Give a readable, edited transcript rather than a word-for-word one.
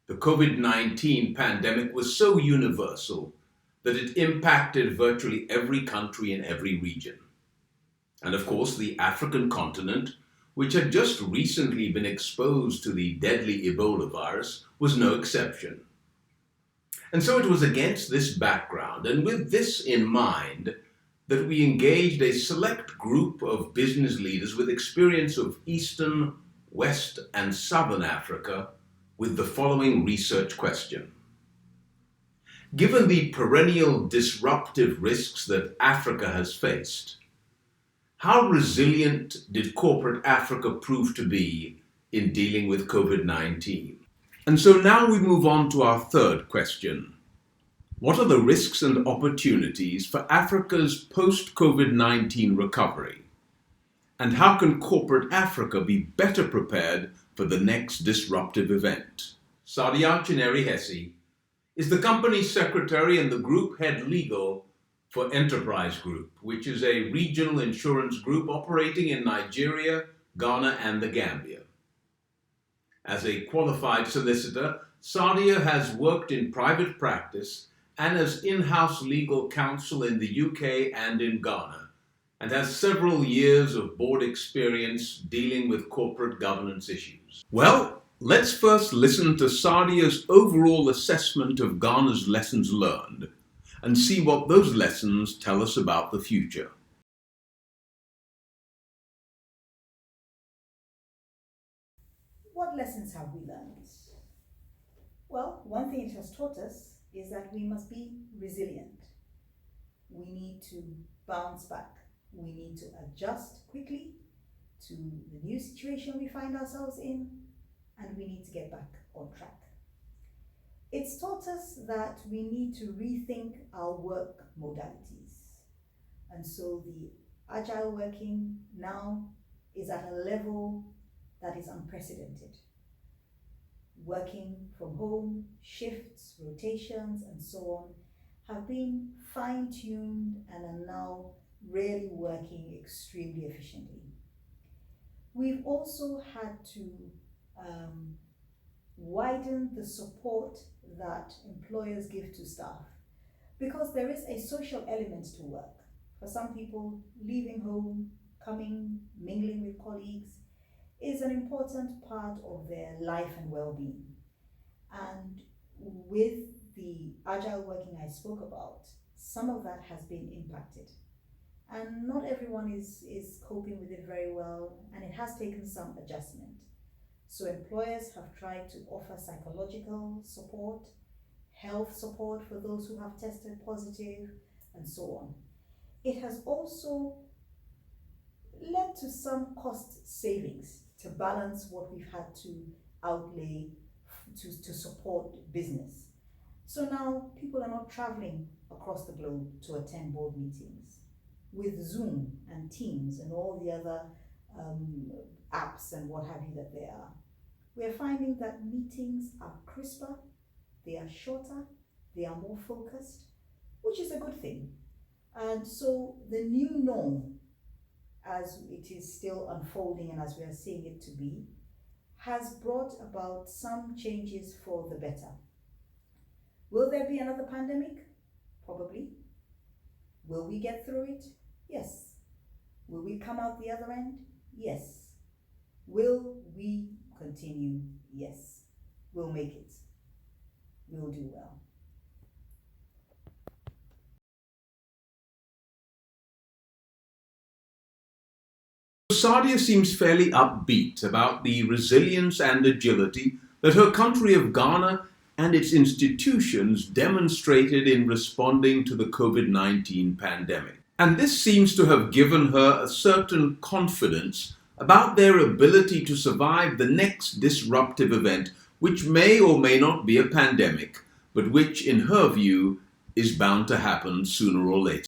The COVID-19 pandemic was so universal that it impacted virtually every country in every region. And of course, the African continent, which had just recently been exposed to the deadly Ebola virus, was no exception. And so it was against this background and with this in mind that we engaged a select group of business leaders with experience of Eastern, West, and Southern Africa with the following research question. Given the perennial disruptive risks that Africa has faced, how resilient did corporate Africa prove to be in dealing with COVID-19? And so now we move on to our third question. What are the risks and opportunities for Africa's post-COVID-19 recovery? And how can corporate Africa be better prepared for the next disruptive event? Sadia Chinery-Hesse is the company secretary and the group head legal for Enterprise Group, which is a regional insurance group operating in Nigeria, Ghana, and the Gambia. As a qualified solicitor, Sadia has worked in private practice and as in-house legal counsel in the UK and in Ghana, and has several years of board experience dealing with corporate governance issues. Well, let's first listen to Sadia's overall assessment of Ghana's lessons learned and see what those lessons tell us about the future. What lessons have we learned? Well, one thing it has taught us is that we must be resilient. We need to bounce back. We need to adjust quickly to the new situation we find ourselves in, and we need to get back on track. It's taught us that we need to rethink our work modalities. And so the agile working now is at a level that is unprecedented. Working from home, shifts, rotations, and so on have been fine-tuned and are now really working extremely efficiently. We've also had to widen the support that employers give to staff, because there is a social element to work. For some people, leaving home, coming, mingling with colleagues is an important part of their life and well-being. And with the agile working I spoke about, some of that has been impacted. And not everyone is coping with it very well, and it has taken some adjustment. So employers have tried to offer psychological support, health support for those who have tested positive, and so on. It has also led to some cost savings to balance what we've had to outlay to support business. So now people are not traveling across the globe to attend board meetings. With Zoom and Teams and all the other apps and what have you that there are, we're finding that meetings are crisper, they are shorter, they are more focused, which is a good thing. And so the new norm, as it is still unfolding and as we are seeing it to be, has brought about some changes for the better. Will there be another pandemic? Probably. Will we get through it? Yes. Will we come out the other end? Yes. Will we continue? Yes. We'll make it. We'll do well. Sadia seems fairly upbeat about the resilience and agility that her country of Ghana and its institutions demonstrated in responding to the COVID-19 pandemic. And this seems to have given her a certain confidence about their ability to survive the next disruptive event, which may or may not be a pandemic, but which, in her view, is bound to happen sooner or later.